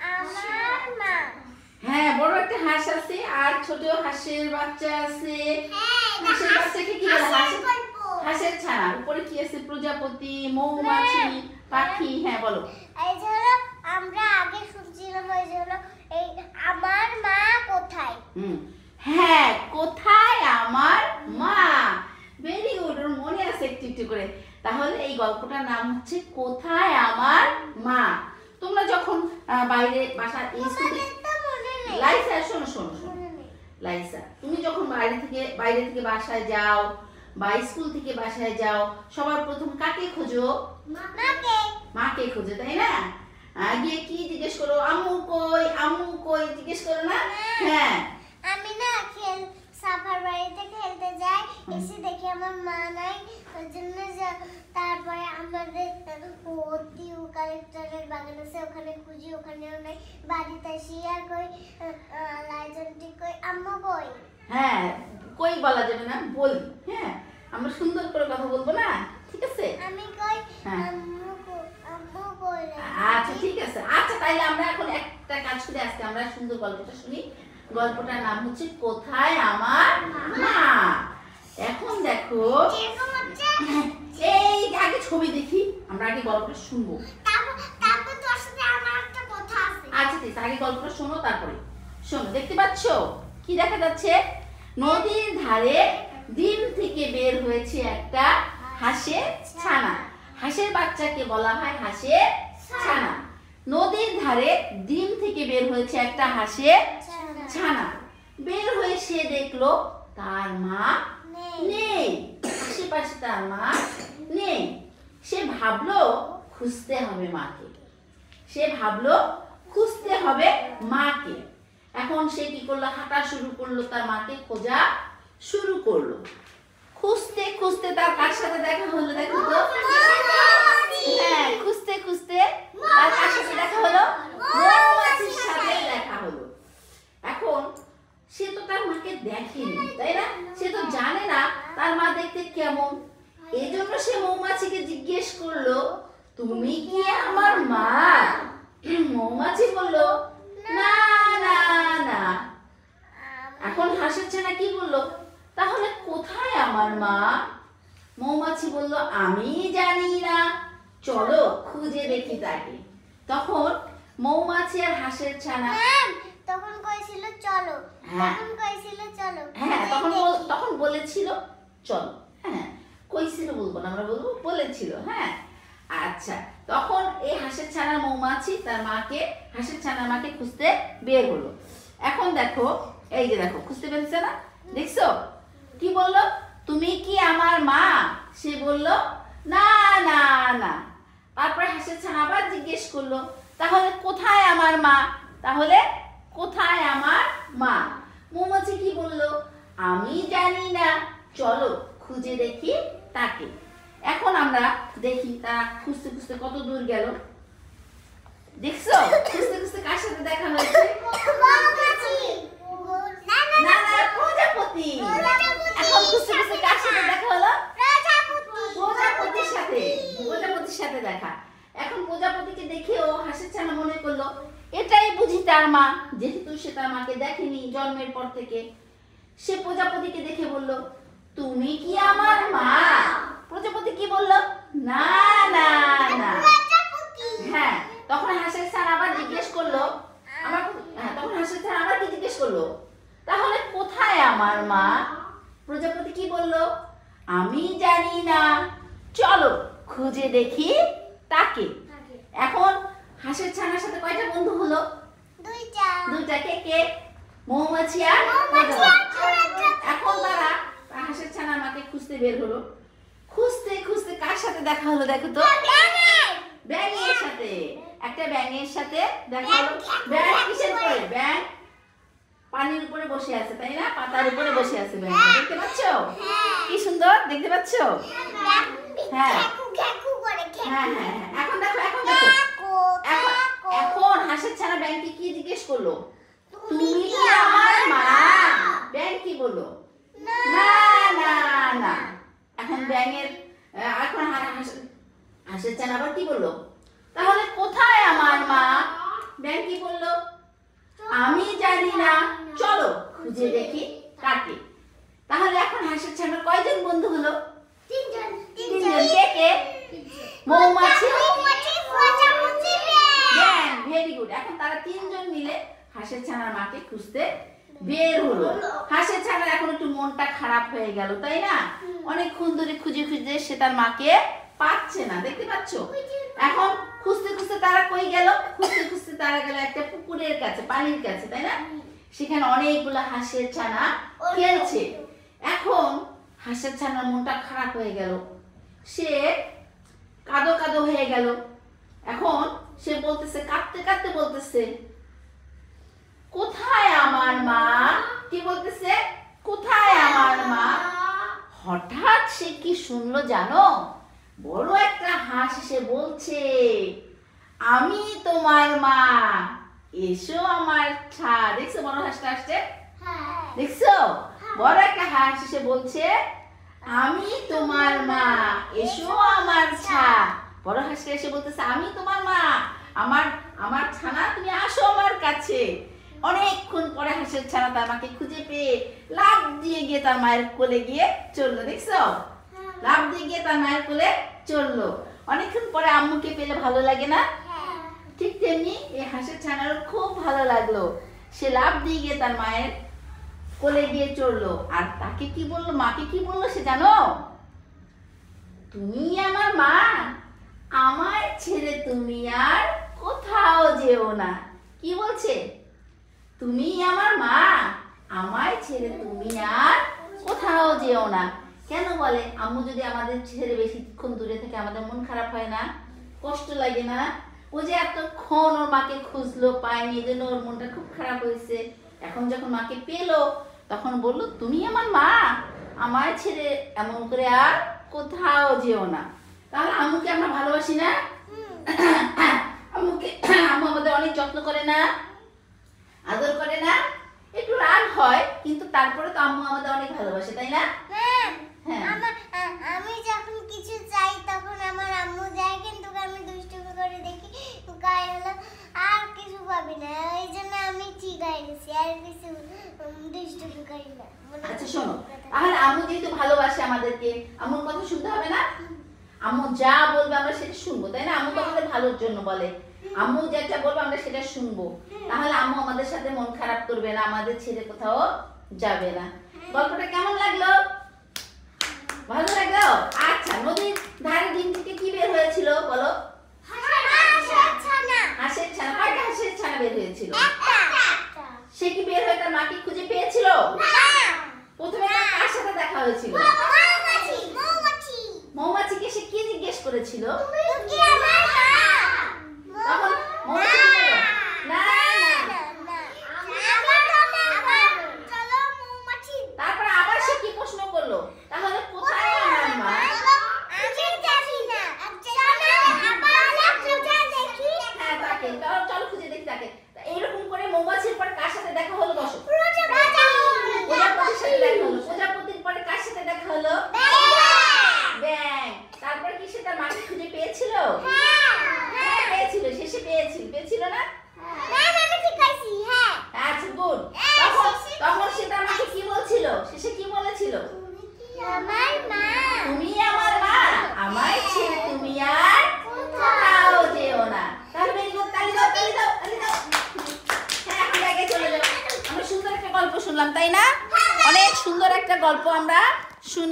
আমার মা। হ্যাঁ, বড় একটা হাঁস আছে আর ছোট হাঁসের বাচ্চা আছে। হাঁসের বাচ্চাকে কি বলে? হাঁসের ছানা। উপরে কি আছে? প্রজাপতি, মৌমাছি, পাখি। হ্যাঁ বলো। এই যে হলো আমরা আগে শুনছিলাম এই যে হলো এই আমার মা কোথায়? হ্যাঁ, কোথায় আমার মা। ভেরি গুড, ওর মনে আছে একটু একটু করে। তাহলে এই গল্পটার নাম হচ্ছে কোথায় আমার মা। তোমরা যখন বাইরে বাসা স্কুলে লাইসা, শোনো শোনো শোনো লাইসা, তুমি যখন বাইরে থেকে বাসায় যাও বা স্কুল থেকে বাসায় যাও, সবার প্রথম কাকে খোঁজো? মাকে খোঁজো, তাই না? গিয়ে কি জিজ্ঞেস করো? আম্মু কই, আম্মু কই জিজ্ঞেস করো না? হ্যাঁ, আমি না সাফার বাড়িতে খেলতে যাই, এসে দেখি আমার মা নাই, ওই জন্য তারপরে আমাদের ইউক্যালিপটাসের বাগান আছে, ওখানে খুঁজি, ওখানেও নাই। বাড়িতে আসি আর কই লাইজনটি কই, আম্মু কই। হ্যাঁ, কই বলা যাবে না, বলি। হ্যাঁ, আমরা সুন্দর করে কথা বলবো না, ঠিক আছে? আমি কই আম্মু কই। আচ্ছা ঠিক আছে। আচ্ছা তাইলে আমরা এখন একটা কাজ করে আজকে আমরা সুন্দর গল্পটা শুনি। গল্পটার নাম হচ্ছে কোথায় আমার মা। এখন দেখো, এই আগে ছবি দেখি, আমরা আগে গল্পটা শুনবো। তারপর তোর সাথে আমার একটা কথা আছে। আচ্ছা ঠিক আছে, আগে গল্পটা শোনো, তারপরে শোনো। দেখতে পাচ্ছো কি দেখা যাচ্ছে? নদীর ধারে ডিম থেকে বের হয়েছে একটা হাঁসের ছানা। হাঁসের বাচ্চাকে বলা হয় হাঁসের ছানা। নদীর ধারে ডিম থেকে বের হয়েছে একটা হাঁসের ছানা। বের হয়ে সে দেখলো তার মা নেই, আশেপাশে তার মা নেই। সে ভাবলো খুঁজতে হবে মাকে। এখন সে কি করলো? হাঁটা শুরু করলো, তার মাকে খোঁজা শুরু করলো। খুঁজতে খুঁজতে তার কার সাথে দেখা হলো? দেখো তো, হ্যাঁ, খুঁজতে খুঁজতে তার কার সাথে দেখা হলো? মৌমাছির সাথে দেখা হলো। এখন সে তো তার মাকে দেখেনি, তাই না? সে তো জানে না তার মা দেখতে কেমন। এই জন্য সে মৌমাছিকে জিজ্ঞেস করলো, তুমি কি আমার মা? মৌমাছি বললো, না না না। এখন হাঁসের ছানা কি বললো? তাহলে কোথায় আমার মা? মৌমাছি বলল, আমি জানি না, চলো খুঁজে দেখি তাকে। তখন মৌমাছি আর হাঁসের ছানা তখন কইছিল চলো, তখন কইছিল চলো, হ্যাঁ তখন বলেছিল চলো। হ্যাঁ, কইছিল বলবো না, আমরা বলবো বলেছিল। হ্যাঁ, আচ্ছা। তখন এই হাঁসের ছানা মৌমাছি তার মাকে, হাঁসের ছানার মাকে খুঁজতে বের হলো। এখন দেখো, এই যে দেখো, খুঁজতে পেরেছে না? দেখছো কি বললো? তুমি কি আমার মা? সে বলল, না না না। তারপরে হাঁসের ছানা আবার জিজ্ঞেস করলো, তাহলে কোথায় আমার মা? মৌমাছি কি বললো? আমি জানি না, চলো খুঁজে দেখি তাকে। এখন আমরা দেখি তারা খুঁজতে খুঁজতে কত দূর গেল। দেখছো খুঁজতে খুঁজতে কার সাথে দেখা হয়েছে? না না, প্রজাপতি। এখন খুঁজতে খুঁজতে কার সাথে দেখা হলো? প্রজাপতির সাথে দেখা। এখন প্রজাপতিকে দেখেও হাঁসের ছানা মনে করলো এটাই বুঝি তার মা, যেহেতু সে তার মাকে দেখেনি জন্মের পর থেকে। সে প্রজাপতিকে দেখে বলল, তুমি কি আমার মা? প্রজাপতি কি বলল? না না না। হ্যাঁ, তখন হাঁসের ছানা আবার জিজ্ঞেস করলো, তাহলে কোথায় আমার মা? প্রজাপতি কি বলল? আমি জানি না, চলো খুঁজে দেখি তাকে। এখন হাঁসের ছানার সাথে কয়টা বন্ধু হলো? দুইটা। কে কে? মৌমাছি আর প্রজাপতি। এখন তারা হাঁসের ছানার মাকে খুঁজতে বের হলো। খুঁজতে খুঁজতে কার সাথে দেখা হলো দেখো তো? ব্যাঙের সাথে। একটা ব্যাঙের সাথে দেখা হলো। ব্যাঙ কিসের উপরে? ব্যাঙ পানির উপরে বসে আছে, তাই না? পাতার উপরে বসে আছে ব্যাঙ। দেখতে পাচ্ছো কি সুন্দর? দেখতে পাচ্ছো? হ্যাঁ হ্যাঁ হ্যাঁ। এখন দেখো এখন হাঁসের ছানা ব্যাঙকে কি জিজ্ঞেস করলো? তুমি কি আমার মা? ব্যাঙ কি বললো? না না না। এখন হাঁসের ছানা আবার কি বললো? তাহলে কোথায় আমার মা? ব্যাঙ কি বললো? আমি জানি না, চলো খুঁজে দেখি কাকে। তাহলে এখন হাঁসের ছানার কয়জন বন্ধু হলো? তিনজন। তিনজন। কে কে? মৌমাছি, ব্যাঙ। Very good. এখন তারা তিনজন মিলে হাঁসের ছানার মাকে খুঁজতে বের হলো। হাঁসের ছানার এখন একটু মনটা খারাপ হয়ে গেল, তাই না? অনেকক্ষণ ধরে খুঁজে খুঁজে সে তার মাকে পাচ্ছে না, দেখতে পাচ্ছ? এখন খুঁজতে খুঁজতে তারা কই গেল? খুঁজতে খুঁজতে তারা গেল একটা পুকুরের কাছে, পানির কাছে, তাই না? সেখানে অনেকগুলো হাঁসের ছানা খেলছে। এখন হাঁসের ছানার মনটা খারাপ হয়ে গেল, সে কাঁদো কাঁদো হয়ে গেল। এখন সে বলতেছে, কাঁদতে কাঁদতে বলতেছে, কোথায় আমার মা? কি বলতেছে? কোথায় আমার মা? হঠাৎ সে কি শুনলো জানো? বড় একটা হাঁস এসে বলছে, আমি তোমার মা, এসো আমার ছা। দেখছো বড় হাঁসটা আসছে? দেখছো? বড় একটা হাঁস এসে বলছে, আমি তোমার মা, এসো আমার ছা। বড় হাঁসটা এসে বলতেছে, আমি তোমার মা, আমার ছানা, তুমি আসো আমার কাছে। অনেকক্ষণ পরে হাঁসের ছানা তার মাকে খুঁজে পেয়ে লাফ দিয়ে গিয়ে তার মায়ের কোলে গিয়ে চললো। দেখছো? লাফ দিয়ে গিয়ে তার মায়ের কোলে চললো। অনেকক্ষণ পরে আম্মুকে পেলে ভালো লাগে না? ঠিক তেমনি এই হাঁসের ছানারও খুব ভালো লাগলো। সে লাফ দিয়ে গিয়ে তার মায়ের কোলে গিয়ে চড়লো। আর তাকে কি বললো, মাকে কি বললো সে জানো? তুমি আমার মা, আমায় ছেড়ে তুমি আর কোথাও যেও না। কি বলছে? তুমি আমার মা, আমায় ছেড়ে তুমি আর কোথাও যেও না। কেন বলে? আম্মু যদি আমাদের ছেড়ে বেশিক্ষণ দূরে থেকে আমাদের মন খারাপ হয় না? কষ্ট লাগে না? ও যে এতক্ষণ ওর মাকে খুঁজলো, পায়নি, এই জন্য ওর মনটা খুব খারাপ হয়েছে। এখন যখন মাকে পেলো তখন বললো, তুমি আমার মা, আমায় ছেড়ে এমন করে আর কোথাও যেও না। তাহলে আম্মুকে আমরা ভালোবাসি না? আম্মু আমাদের অনেক যত্ন করে না, আদর করে না? একটু রাগ হয়, কিন্তু তারপরে তো আম্মু আমাদের অনেক ভালোবাসে, তাই না? আমি যখন কিছু চাই তখন আমার আম্মু যায়, কিন্তু আমি দুষ্টুমি করে দেখি গায়ে হলো আর কিছু পাবি না, এই জন্য আমি ঠিক হয়ে গেছি, আর কিছু দুষ্টুমি করি না। আচ্ছা শোনো, তাহলে আম্মু যেহেতু ভালোবাসে আমাদেরকে, আম্মুর কথা শুনতে হবে না? আম্মু যা বলবে আমরা সেটা শুনবো, তাই না? আম্মু তো আমাদের ভালোর জন্য বলে। আম্মু যেটা বলবে আমরা সেটা শুনবো। তাহলে আম্মু আমাদের সাথে মন খারাপ করবে না, আমাদের ছেড়ে কোথাও যাবে না। গল্পটা কেমন লাগলো? ভালো লাগলো? আচ্ছা, নদীর ধারে ডিম থেকে কি বের হয়েছিল বলো? হাঁসের ছানা। কয়টা হাঁসের ছানা বের হয়েছিল? সে কি বের হয়ে তার মাকে খুঁজে পেয়েছিল? প্রথমে তার কার সাথে দেখা হয়েছিল? মৌমাছিকে সে কি জিজ্ঞেস করেছিল? তখন মৌমাছি বলল, না তারপর আবার সে কি প্রশ্ন করলো? তাহলে কোথায় আমার মা? হ্যাঁ তাকে, চলো খুঁজে দেখি তাকে। এইরকম করে মৌমাছির পর কার সাথে দেখা হলো? বসো। প্রজাপতির সাথে দেখা হলো। প্রজাপতির পরে কার সাথে দেখা হলো? ব্যাঙ। তারপর কি সে তার মাকে খুঁজে পেয়েছিল? হ্যাঁ পেয়েছিল, শেষে পেয়েছিল না? আচ্ছা গুড। তখন সে তার মাকে কি বলছিল? শেষে কি বলেছিল? তুমি আমার মা, আমায় ছেড়ে তুমি আর কোথাও যেও না। তাহলে ভেরি গুড, তালি দাও, তালি দাও, তালি দাও। হ্যাঁ এখন জায়গায় চলে যাও। আমরা সুন্দর একটা গল্প শুনলাম, তাই না? অনেক সুন্দর একটা গল্প আমরা শুনে